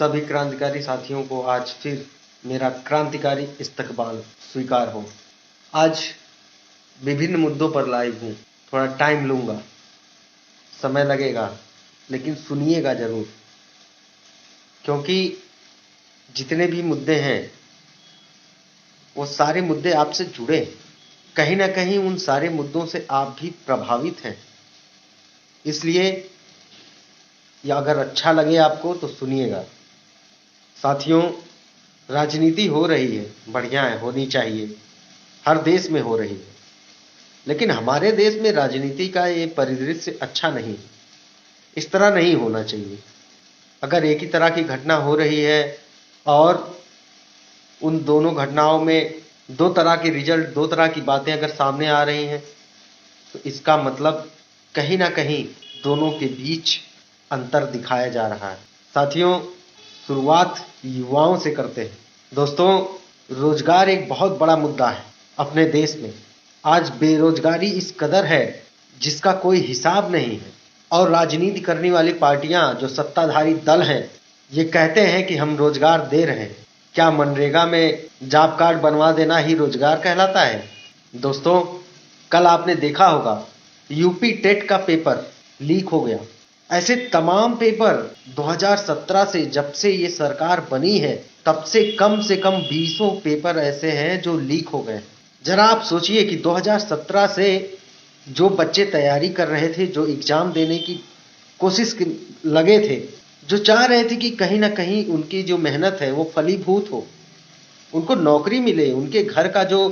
सभी क्रांतिकारी साथियों को आज फिर मेरा क्रांतिकारी इस्तकबाल स्वीकार हो। आज विभिन्न मुद्दों पर लाइव हूँ। थोड़ा टाइम लूँगा, समय लगेगा, लेकिन सुनिएगा ज़रूर, क्योंकि जितने भी मुद्दे हैं वो सारे मुद्दे आपसे जुड़े हैं। कहीं ना कहीं उन सारे मुद्दों से आप भी प्रभावित हैं। इसलिए या अगर अच्छा लगे आपको तो सुनिएगा। साथियों, राजनीति हो रही है, बढ़िया है, होनी चाहिए, हर देश में हो रही है, लेकिन हमारे देश में राजनीति का ये परिदृश्य अच्छा नहीं है। इस तरह नहीं होना चाहिए। अगर एक ही तरह की घटना हो रही है और उन दोनों घटनाओं में दो तरह के रिजल्ट, दो तरह की बातें अगर सामने आ रही हैं, तो इसका मतलब कहीं ना कहीं दोनों के बीच अंतर दिखाया जा रहा है। साथियों, शुरुआत युवाओं से करते हैं। दोस्तों, रोजगार एक बहुत बड़ा मुद्दा है अपने देश में। आज बेरोजगारी इस कदर है जिसका कोई हिसाब नहीं है, और राजनीति करने वाली पार्टियां, जो सत्ताधारी दल हैं, ये कहते हैं कि हम रोजगार दे रहे हैं। क्या मनरेगा में जॉब कार्ड बनवा देना ही रोजगार कहलाता है? दोस्तों, कल आपने देखा होगा यूपी टेट का पेपर लीक हो गया। ऐसे तमाम पेपर 2017 से, जब से ये सरकार बनी है, तब से कम 20 पेपर ऐसे हैं जो लीक हो गए। जरा आप सोचिए कि 2017 से जो बच्चे तैयारी कर रहे थे, जो एग्जाम देने की कोशिश लगे थे, जो चाह रहे थे कि कहीं ना कहीं उनकी जो मेहनत है वो फलीभूत हो, उनको नौकरी मिले, उनके घर का जो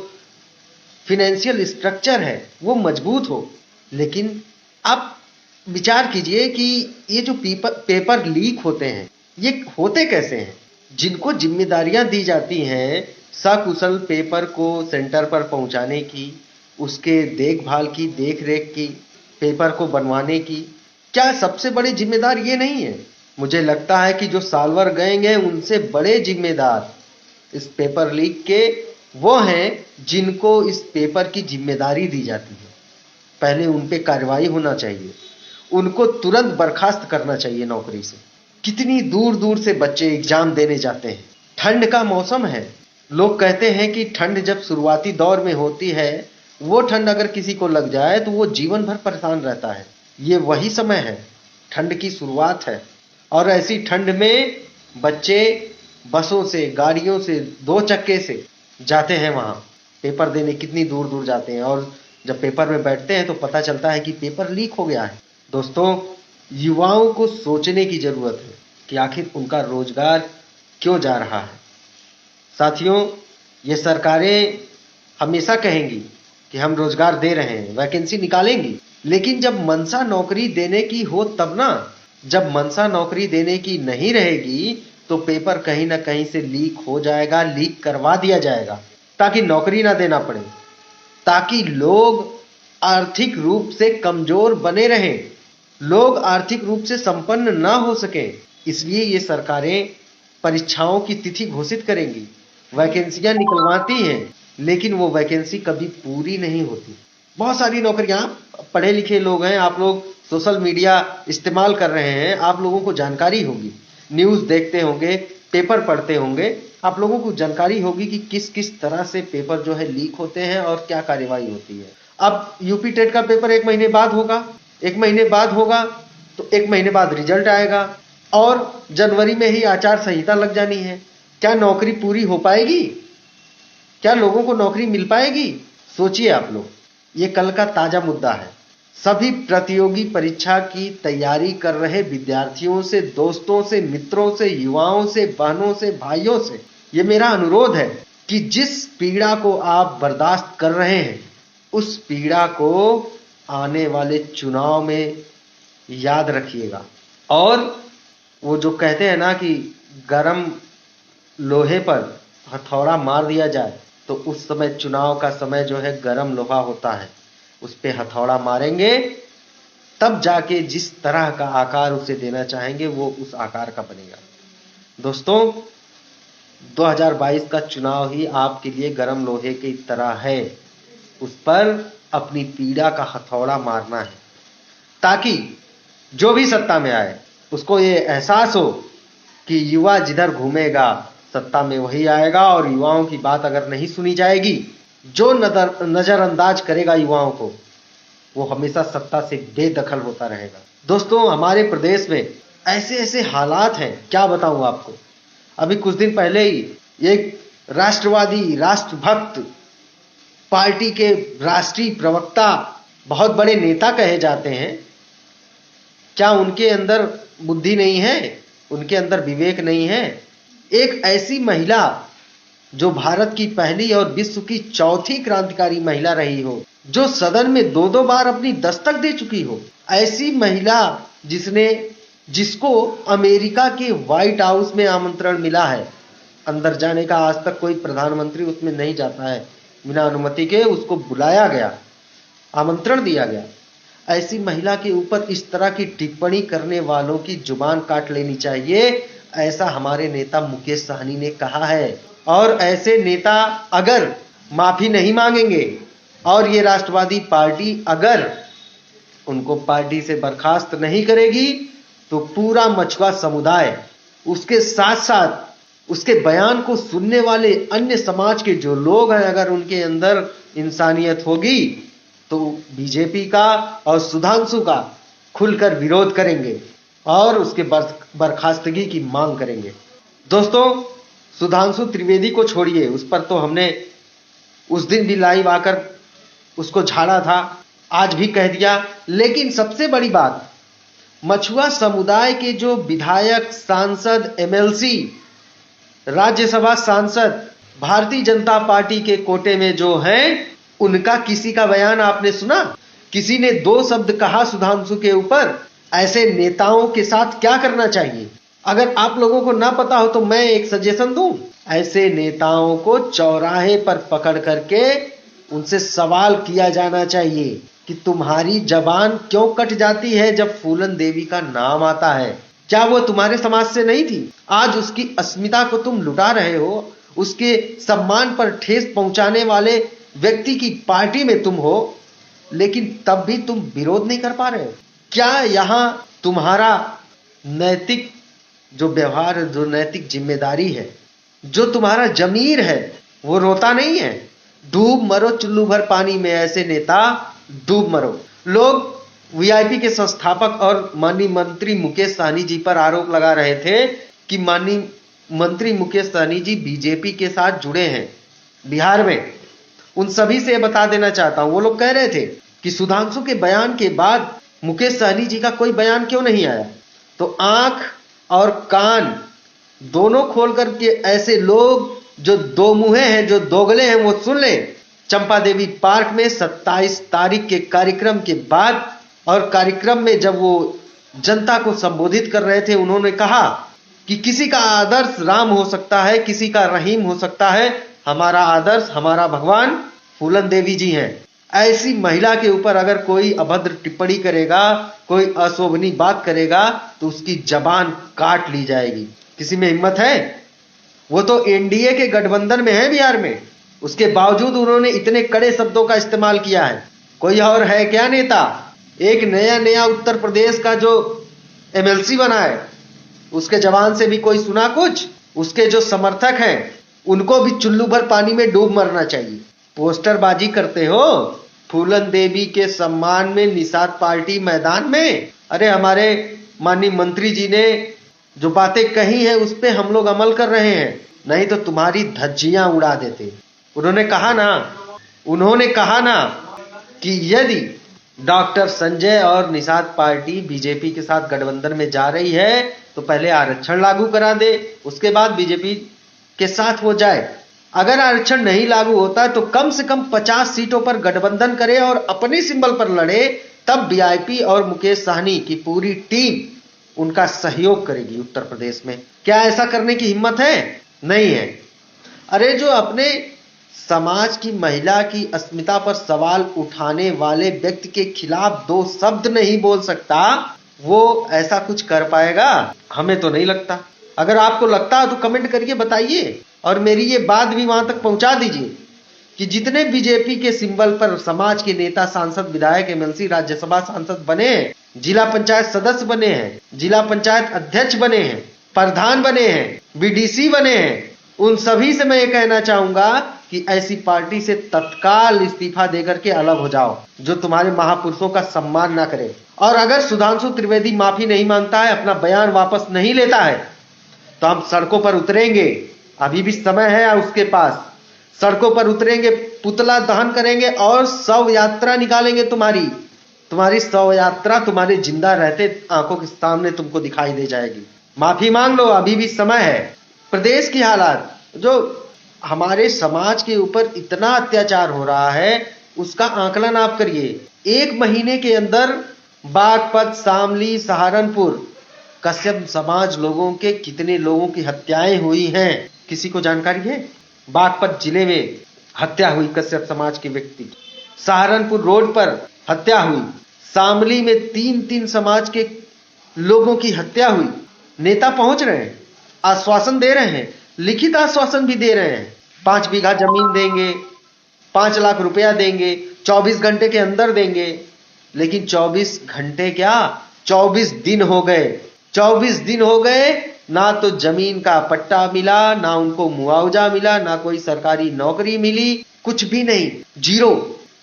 फिनेंशियल स्ट्रक्चर है वो मजबूत हो। लेकिन आप विचार कीजिए कि ये जो पेपर लीक होते हैं, ये होते कैसे हैं? जिनको जिम्मेदारियां दी जाती हैं सकुशल पेपर को सेंटर पर पहुंचाने की, उसके देखभाल की, देखरेख की, पेपर को बनवाने की, क्या सबसे बड़ी जिम्मेदार ये नहीं है? मुझे लगता है कि जो सालवर गए उनसे बड़े जिम्मेदार इस पेपर लीक के वो हैं जिनको इस पेपर की जिम्मेदारी दी जाती है। पहले उन पे कार्रवाई होना चाहिए, उनको तुरंत बर्खास्त करना चाहिए नौकरी से। कितनी दूर दूर से बच्चे एग्जाम देने जाते हैं। ठंड का मौसम है, लोग कहते हैं कि ठंड जब शुरुआती दौर में होती है, वो ठंड अगर किसी को लग जाए तो वो जीवन भर परेशान रहता है। ये वही समय है, ठंड की शुरुआत है, और ऐसी ठंड में बच्चे बसों से, गाड़ियों से, दो चक्के से जाते हैं वहाँ पेपर देने। कितनी दूर दूर जाते हैं, और जब पेपर में बैठते हैं तो पता चलता है कि पेपर लीक हो गया है। दोस्तों, युवाओं को सोचने की जरूरत है कि आखिर उनका रोजगार क्यों जा रहा है। साथियों, ये सरकारें हमेशा कहेंगी कि हम रोजगार दे रहे हैं, वैकेंसी निकालेंगी, लेकिन जब मनसा नौकरी देने की हो तब ना। जब मनसा नौकरी देने की नहीं रहेगी तो पेपर कहीं ना कहीं से लीक हो जाएगा, लीक करवा दिया जाएगा, ताकि नौकरी ना देना पड़े, ताकि लोग आर्थिक रूप से कमजोर बने रहें, लोग आर्थिक रूप से संपन्न ना हो सके। इसलिए ये सरकारें परीक्षाओं की तिथि घोषित करेंगी, वैकेंसियां निकलवाती हैं, लेकिन वो वैकेंसी कभी पूरी नहीं होती। बहुत सारी नौकरियां, पढ़े लिखे लोग हैं, आप लोग सोशल मीडिया इस्तेमाल कर रहे हैं, आप लोगों को जानकारी होगी, न्यूज़ देखते होंगे, पेपर पढ़ते होंगे, आप लोगों को जानकारी होगी कि किस किस तरह से पेपर जो है लीक होते हैं और क्या कार्यवाही होती है। अब यूपी टेट का पेपर 1 महीने बाद होगा, 1 महीने बाद होगा तो 1 महीने बाद रिजल्ट आएगा, और जनवरी में ही आचार संहिता लग जानी है। क्या नौकरी पूरी हो पाएगी? क्या लोगों को नौकरी मिल पाएगी? सोचिए आप लोग, ये कल का ताजा मुद्दा है। सभी प्रतियोगी परीक्षा की तैयारी कर रहे विद्यार्थियों से, दोस्तों से, मित्रों से, युवाओं से, बहनों से, भाइयों से ये मेरा अनुरोध है कि जिस पीड़ा को आप बर्दाश्त कर रहे हैं, उस पीड़ा को आने वाले चुनाव में याद रखिएगा। और वो जो कहते हैं ना कि गरम लोहे पर हथौड़ा मार दिया जाए, तो उस समय चुनाव का समय जो है गरम लोहा होता है, उस पे हथौड़ा मारेंगे, तब जाके जिस तरह का आकार उसे देना चाहेंगे वो उस आकार का बनेगा। दोस्तों, 2022 का चुनाव ही आपके लिए गरम लोहे की तरह है, उस पर अपनी पीड़ा का हथौड़ा मारना है, ताकि जो भी सत्ता में आए उसको ये एहसास हो कि युवा जिधर घूमेगा सत्ता में वही आएगा, और युवाओं की बात अगर नहीं सुनी जाएगी, जो नजरअंदाज करेगा युवाओं को, वो हमेशा सत्ता से बेदखल होता रहेगा। दोस्तों, हमारे प्रदेश में ऐसे ऐसे हालात हैं, क्या बताऊं आपको। अभी कुछ दिन पहले ही एक राष्ट्रवादी, राष्ट्रभक्त पार्टी के राष्ट्रीय प्रवक्ता, बहुत बड़े नेता कहे जाते हैं, क्या उनके अंदर बुद्धि नहीं है, उनके अंदर विवेक नहीं है? एक ऐसी महिला जो भारत की पहली और विश्व की चौथी क्रांतिकारी महिला रही हो, जो सदन में दो दो बार अपनी दस्तक दे चुकी हो, ऐसी महिला जिसको अमेरिका के व्हाइट हाउस में आमंत्रण मिला है, अंदर जाने का आज तक कोई प्रधानमंत्री उसमें नहीं जाता है बिना अनुमति के, उसको बुलाया गया, आमंत्रण दिया गया। ऐसी महिला के ऊपर इस तरह की टिप्पणी करने वालों की जुबान काट लेनी चाहिए, ऐसा हमारे नेता मुकेश सहनी ने कहा है। और ऐसे नेता अगर माफी नहीं मांगेंगे और ये राष्ट्रवादी पार्टी अगर उनको पार्टी से बर्खास्त नहीं करेगी, तो पूरा मछुआ समुदाय, उसके साथ साथ उसके बयान को सुनने वाले अन्य समाज के जो लोग हैं, अगर उनके अंदर इंसानियत होगी तो बीजेपी का और सुधांशु का खुलकर विरोध करेंगे और उसके बर्खास्तगी की मांग करेंगे। दोस्तों, सुधांशु त्रिवेदी को छोड़िए, उस पर तो हमने उस दिन भी लाइव आकर उसको झाड़ा था, आज भी कह दिया। लेकिन सबसे बड़ी बात, मछुआ समुदाय के जो विधायक, सांसद, एमएलसी, राज्यसभा सांसद भारतीय जनता पार्टी के कोटे में जो हैं, उनका किसी का बयान आपने सुना? किसी ने दो शब्द कहा सुधांशु के ऊपर? ऐसे नेताओं के साथ क्या करना चाहिए? अगर आप लोगों को ना पता हो तो मैं एक सजेशन दूं, ऐसे नेताओं को चौराहे पर पकड़ करके उनसे सवाल किया जाना चाहिए कि तुम्हारी जबान क्यों कट जाती है जब फूलन देवी का नाम आता है? क्या वो तुम्हारे समाज से नहीं थी? आज उसकी अस्मिता को तुम लुटा रहे हो, उसके सम्मान पर ठेस पहुंचाने वाले व्यक्ति की पार्टी में तुम हो, लेकिन तब भी तुम विरोध नहीं कर पा रहे हो। क्या यहां तुम्हारा नैतिक जो व्यवहार, जो नैतिक जिम्मेदारी है, जो तुम्हारा जमीर है, वो रोता नहीं है? डूब मरो चुल्लू भर पानी में, ऐसे नेता डूब मरो। लोग वीआईपी के संस्थापक और माननीय मंत्री मुकेश सहनी जी पर आरोप लगा रहे थे कि माननीय मंत्री मुकेश सहनी जी बीजेपी के साथ जुड़े हैं बिहार में। उन सभी से बता देना चाहता हूं, वो लोग कह रहे थे कि सुधांशु के बयान के बाद मुकेश सहनी जी का कोई बयान क्यों नहीं आया? तो आंख और कान दोनों खोल करके ऐसे लोग जो दो मुहे हैं, जो दोगले हैं, वो सुन ले। चंपा देवी पार्क में 27 तारीख के कार्यक्रम के बाद, और कार्यक्रम में जब वो जनता को संबोधित कर रहे थे, उन्होंने कहा कि किसी का आदर्श राम हो सकता है, किसी का रहीम हो सकता है, हमारा आदर्श, हमारा भगवान फूलन देवी जी हैं। ऐसी महिला के ऊपर अगर कोई अभद्र टिप्पणी करेगा, कोई अशोभनीय बात करेगा, तो उसकी जबान काट ली जाएगी। किसी में हिम्मत है? वो तो एनडीए के गठबंधन में है बिहार में, उसके बावजूद उन्होंने इतने कड़े शब्दों का इस्तेमाल किया है। कोई और है क्या नेता? एक नया उत्तर प्रदेश का जो एमएलसी बना है, उसके जवान से भी कोई सुना कुछ? उसके जो समर्थक हैं, उनको भी चुल्लू भर पानी में डूब मरना चाहिए। पोस्टरबाजी करते हो फूलन देवी के सम्मान में निषाद पार्टी मैदान में। अरे हमारे माननीय मंत्री जी ने जो बातें कही है उस पे हम लोग अमल कर रहे हैं, नहीं तो तुम्हारी धज्जियां उड़ा देते। उन्होंने कहा ना कि यदि डॉक्टर संजय और निषाद पार्टी बीजेपी के साथ गठबंधन में जा रही है तो पहले आरक्षण लागू करा दे, उसके बाद बीजेपी के साथ वो जाए। अगर आरक्षण नहीं लागू होता है तो कम से कम 50 सीटों पर गठबंधन करे और अपने सिंबल पर लड़े, तब वीआईपी और मुकेश सहनी की पूरी टीम उनका सहयोग करेगी उत्तर प्रदेश में। क्या ऐसा करने की हिम्मत है? नहीं है। अरे जो अपने समाज की महिला की अस्मिता पर सवाल उठाने वाले व्यक्ति के खिलाफ दो शब्द नहीं बोल सकता, वो ऐसा कुछ कर पाएगा? हमें तो नहीं लगता। अगर आपको लगता है तो कमेंट करके बताइए, और मेरी ये बात भी वहां तक पहुंचा दीजिए कि जितने बीजेपी के सिंबल पर समाज के नेता, सांसद, विधायक, एमएलसी, राज्यसभा सांसद बने हैं, जिला पंचायत सदस्य बने हैं, जिला पंचायत अध्यक्ष बने हैं, प्रधान बने हैं, बीडीसी बने हैं, उन सभी से मैं ये कहना चाहूंगा कि ऐसी पार्टी से तत्काल इस्तीफा देकर के अलग हो जाओ जो तुम्हारे महापुरुषों का सम्मान ना करे। और अगर सुधांशु त्रिवेदी माफी नहीं मांगता है, अपना बयान वापस नहीं लेता है, तो हम सड़कों पर उतरेंगे। अभी भी समय है उसके पास। सड़कों पर उतरेंगे, पुतला दहन करेंगे और शव यात्रा निकालेंगे। तुम्हारी शव यात्रा तुम्हारे जिंदा रहते आंखों के सामने तुमको दिखाई दे जाएगी। माफी मांग लो, अभी भी समय है। प्रदेश की हालात, जो हमारे समाज के ऊपर इतना अत्याचार हो रहा है, उसका आकलन आप करिए। 1 महीने के अंदर बागपत, शामली, सहारनपुर, कश्यप समाज लोगों के कितने लोगों की हत्याएं हुई हैं, किसी को जानकारी है? बागपत जिले में हत्या हुई कश्यप समाज के व्यक्ति की, सहारनपुर रोड पर हत्या हुई, शामली में 3 समाज के लोगों की हत्या हुई। नेता पहुंच रहे हैं, आश्वासन दे रहे हैं, लिखित आश्वासन भी दे रहे हैं, 5 बीघा जमीन देंगे, 5 लाख रुपया देंगे, 24 घंटे के अंदर देंगे। लेकिन 24 घंटे क्या, 24 दिन हो गए। 24 दिन हो गए, ना तो जमीन का पट्टा मिला, ना उनको मुआवजा मिला, ना कोई सरकारी नौकरी मिली, कुछ भी नहीं, जीरो।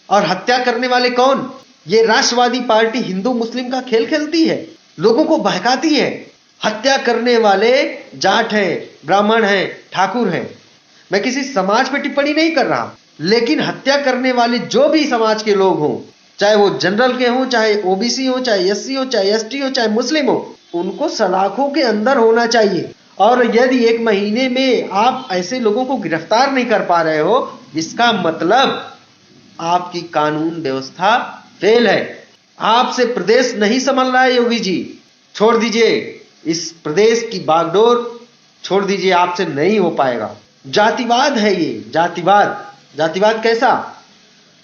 और हत्या करने वाले कौन? ये राष्ट्रवादी पार्टी हिंदू मुस्लिम का खेल खेलती है, लोगों को बहकाती है। हत्या करने वाले जाट हैं, ब्राह्मण हैं, ठाकुर हैं। मैं किसी समाज पे टिप्पणी नहीं कर रहा, लेकिन हत्या करने वाले जो भी समाज के लोग हों, चाहे वो जनरल के हों, चाहे ओबीसी हो, चाहे एससी हो, चाहे एसटी हो, चाहे मुस्लिम हो, उनको सलाखों के अंदर होना चाहिए। और यदि 1 महीने में आप ऐसे लोगों को गिरफ्तार नहीं कर पा रहे हो, इसका मतलब आपकी कानून व्यवस्था फेल है। आपसे प्रदेश नहीं संभल रहा है योगी जी, छोड़ दीजिए इस प्रदेश की बागडोर, छोड़ दीजिए, आपसे नहीं हो पाएगा। जातिवाद है ये, जातिवाद कैसा?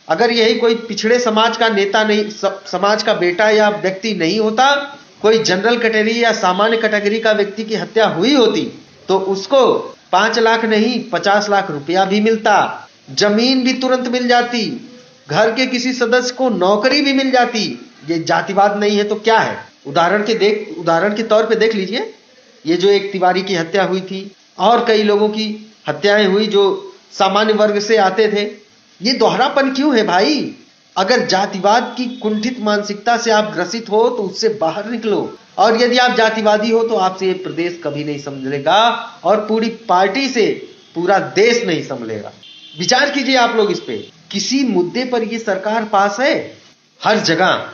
अगर यही कोई पिछड़े समाज का नेता नहीं, समाज का बेटा या व्यक्ति नहीं होता, कोई जनरल कैटेगरी या सामान्य कैटेगरी का व्यक्ति की हत्या हुई होती, तो उसको 5 लाख नहीं 50 लाख रुपया भी मिलता, जमीन भी तुरंत मिल जाती, घर के किसी सदस्य को नौकरी भी मिल जाती। ये जातिवाद नहीं है तो क्या है? उदाहरण के तौर पे देख लीजिए, ये जो एक तिवारी की हत्या हुई थी और कई लोगों की हत्याएं हुई जो सामान्य वर्ग से आते थे। ये दोहरापन क्यों है भाई? अगर जातिवाद की कुंठित मानसिकता से आप ग्रसित हो तो उससे बाहर निकलो, और यदि आप जातिवादी हो तो आपसे ये प्रदेश कभी नहीं संभलेगा और पूरी पार्टी से पूरा देश नहीं संभलेगा। विचार कीजिए आप लोग इस पे। किसी मुद्दे पर ये सरकार पास है? हर जगह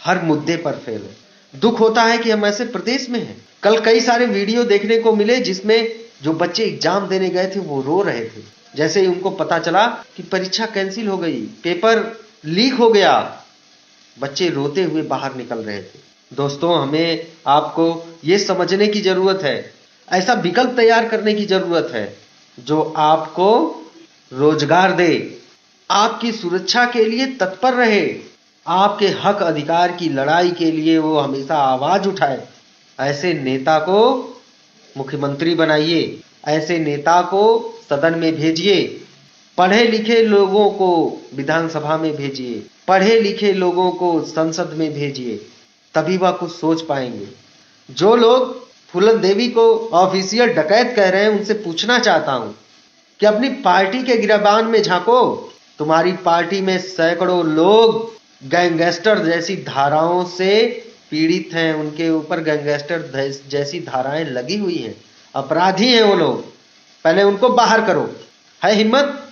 हर मुद्दे पर फेल है। दुख होता है कि हम ऐसे प्रदेश में हैं। कल कई सारे वीडियो देखने को मिले जिसमें जो बच्चे एग्जाम देने गए थे वो रो रहे थे, जैसे ही उनको पता चला कि परीक्षा कैंसिल हो गई, पेपर लीक हो गया, बच्चे रोते हुए बाहर निकल रहे थे। दोस्तों, हमें आपको ये समझने की जरूरत है, ऐसा विकल्प तैयार करने की जरूरत है जो आपको रोजगार दे, आपकी सुरक्षा के लिए तत्पर रहे, आपके हक अधिकार की लड़ाई के लिए वो हमेशा आवाज उठाए। ऐसे नेता को मुख्यमंत्री बनाइए, ऐसे नेता को सदन में भेजिए, पढ़े लिखे लोगों को विधानसभा में भेजिए, पढ़े लिखे लोगों को संसद में भेजिए, तभी वह कुछ सोच पाएंगे। जो लोग फूलन देवी को ऑफिशियल डकैत कह रहे हैं, उनसे पूछना चाहता हूं कि अपनी पार्टी के गिरबान में झांको। तुम्हारी पार्टी में सैकड़ों लोग गैंगस्टर जैसी धाराओं से पीड़ित हैं, उनके ऊपर गैंगस्टर जैसी धाराएं लगी हुई हैं, अपराधी हैं वो लोग। पहले उनको बाहर करो। है हिम्मत?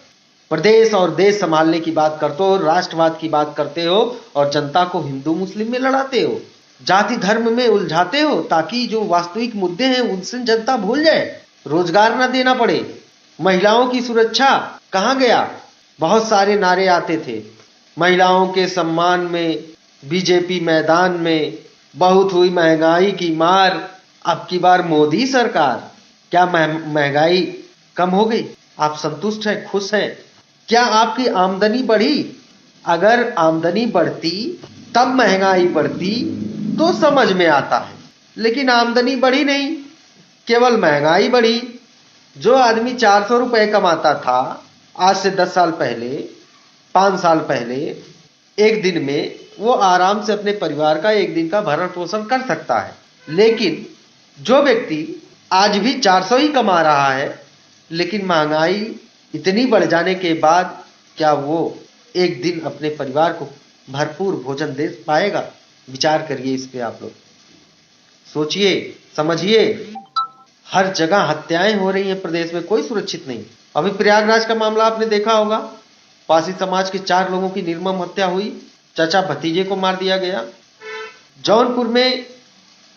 प्रदेश और देश संभालने की बात करते हो, राष्ट्रवाद की बात करते हो और जनता को हिंदू मुस्लिम में लड़ाते हो, जाति धर्म में उलझाते हो ताकि जो वास्तविक मुद्दे हैं उनसे जनता भूल जाए, रोजगार ना देना पड़े। महिलाओं की सुरक्षा कहां गया? बहुत सारे नारे आते थे महिलाओं के सम्मान में, बीजेपी मैदान में, बहुत हुई महंगाई की मार। अब की बार मोदी सरकार, क्या महंगाई कम हो गई? आप संतुष्ट हैं, खुश हैं? क्या आपकी आमदनी बढ़ी? अगर आमदनी बढ़ती तब महंगाई बढ़ती तो समझ में आता है, लेकिन आमदनी बढ़ी नहीं, केवल महंगाई बढ़ी। जो आदमी 400 रुपए कमाता था आज से 10 साल पहले, 5 साल पहले, एक दिन में वो आराम से अपने परिवार का एक दिन का भरण पोषण कर सकता है। लेकिन जो व्यक्ति आज भी 400 ही कमा रहा है, लेकिन महंगाई इतनी बढ़ जाने के बाद क्या वो एक दिन अपने परिवार को भरपूर भोजन दे पाएगा? विचार करिए इस पे आप लोग, सोचिए, समझिए। हर जगह हत्याएं हो रही हैं प्रदेश में, कोई सुरक्षित नहीं। अभी प्रयागराज का मामला आपने देखा होगा, पासी समाज के 4 लोगों की निर्मम हत्या हुई, चाचा भतीजे को मार दिया गया। जौनपुर में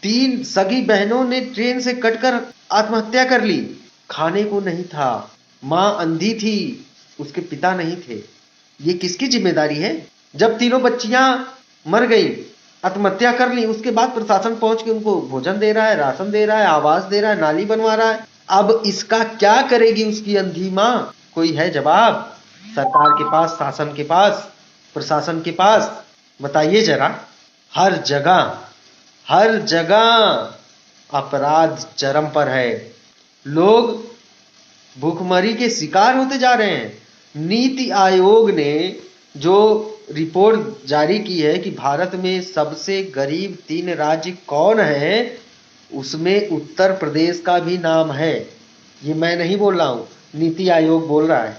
3 सगी बहनों ने ट्रेन से कटकर आत्महत्या कर ली, खाने को नहीं था, मां अंधी थी, उसके पिता नहीं थे। ये किसकी जिम्मेदारी है? जब तीनों बच्चियां मर गई, आत्महत्या कर ली, उसके बाद प्रशासन पहुंच के उनको भोजन दे रहा है, राशन दे रहा है, आवास दे रहा है, नाली बनवा रहा है। अब इसका क्या करेगी उसकी अंधी मां? कोई है जवाब सरकार के पास, शासन के पास, प्रशासन के पास? बताइए जरा। हर जगह अपराध चरम पर है, लोग भूखमरी के शिकार होते जा रहे हैं। नीति आयोग ने जो रिपोर्ट जारी की है कि भारत में सबसे गरीब 3 राज्य कौन है, उसमें उत्तर प्रदेश का भी नाम है। ये मैं नहीं बोल रहा हूं, नीति आयोग बोल रहा है,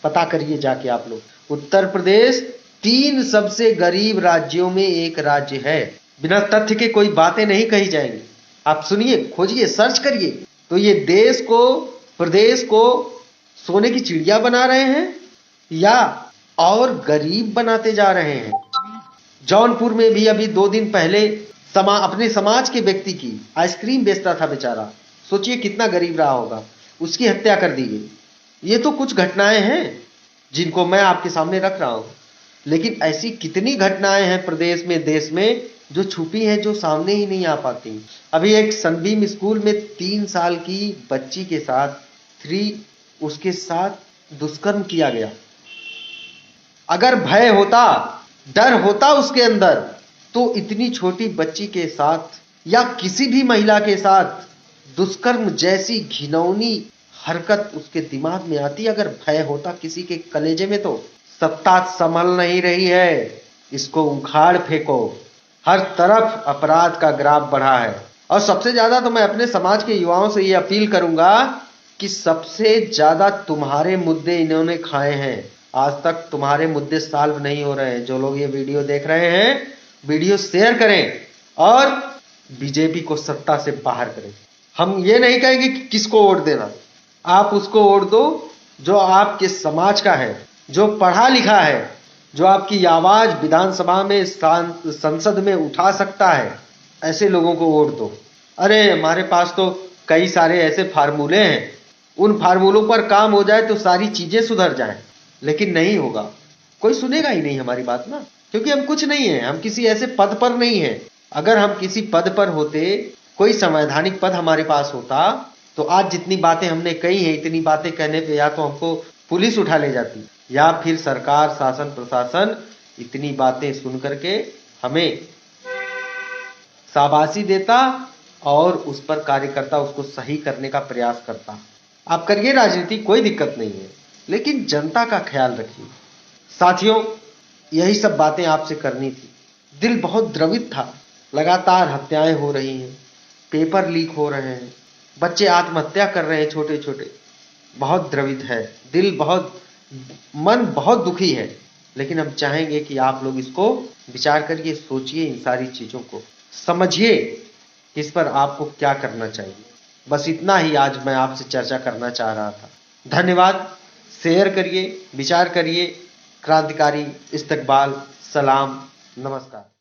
पता करिए जाके आप लोग। उत्तर प्रदेश 3 सबसे गरीब राज्यों में एक राज्य है। बिना तथ्य के कोई बातें नहीं कही जाएंगी, आप सुनिए, खोजिए, सर्च करिए। तो ये देश को, प्रदेश को सोने की चिड़िया बना रहे हैं या और गरीब बनाते जा रहे हैं। जौनपुर में भी अभी 2 दिन पहले अपने समाज के व्यक्ति की, आइसक्रीम बेचता था बेचारा, सोचिए कितना गरीब रहा होगा, उसकी हत्या कर दी गई। ये तो कुछ घटनाएं हैं जिनको मैं आपके सामने रख रहा हूं, लेकिन ऐसी कितनी घटनाएं हैं प्रदेश में, देश में, जो छुपी हैं, जो सामने ही नहीं आ पाती। अभी एक सनबीम स्कूल में 3 साल की बच्ची के साथ उसके साथ दुष्कर्म किया गया। अगर भय होता, डर होता उसके अंदर, तो इतनी छोटी बच्ची के साथ या किसी भी महिला के साथ दुष्कर्म जैसी घिनौनी हरकत उसके दिमाग में आती? अगर भय होता किसी के कलेजे में। तो सत्ता संभल नहीं रही है, इसको उखाड़ फेंको। हर तरफ अपराध का ग्राफ बढ़ा है, और सबसे ज्यादा तो मैं अपने समाज के युवाओं से ये अपील करूंगा कि सबसे ज्यादा तुम्हारे मुद्दे इन्होंने खाए हैं। आज तक तुम्हारे मुद्दे सॉल्व नहीं हो रहे हैं। जो लोग ये वीडियो देख रहे हैं, वीडियो शेयर करें और बीजेपी को सत्ता से बाहर करें। हम ये नहीं कहेंगे कि किसको वोट देना, आप उसको वोट दो जो आपके समाज का है, जो पढ़ा लिखा है, जो आपकी आवाज विधानसभा में, संसद में उठा सकता है, ऐसे लोगों को वोट दो। अरे हमारे पास तो कई सारे ऐसे फार्मूले हैं, उन फार्मूलों पर काम हो जाए तो सारी चीजें सुधर जाएं, लेकिन नहीं होगा, कोई सुनेगा ही नहीं हमारी बात ना, क्योंकि हम कुछ नहीं है, हम किसी ऐसे पद पर नहीं है। अगर हम किसी पद पर होते, कोई संवैधानिक पद हमारे पास होता, तो आज जितनी बातें हमने कही हैं, इतनी बातें कहने पे या तो हमको पुलिस उठा ले जाती, या फिर सरकार, शासन, प्रशासन इतनी बातें सुन करके हमें शाबाशी देता और उस पर कार्यकर्ता उसको सही करने का प्रयास करता। आप करिए राजनीति, कोई दिक्कत नहीं है, लेकिन जनता का ख्याल रखिए। साथियों, यही सब बातें आपसे करनी थी। दिल बहुत द्रवित था, लगातार हत्याएं हो रही हैं, पेपर लीक हो रहे हैं, बच्चे आत्महत्या कर रहे हैं छोटे छोटे, बहुत द्रवित है दिल, मन बहुत दुखी है। लेकिन हम चाहेंगे कि आप लोग इसको विचार करिए, सोचिए, इन सारी चीजों को समझिए, इस पर आपको क्या करना चाहिए। बस इतना ही आज मैं आपसे चर्चा करना चाह रहा था। धन्यवाद। शेयर करिए, विचार करिए। क्रांतिकारी इस्तकबाल, सलाम, नमस्कार।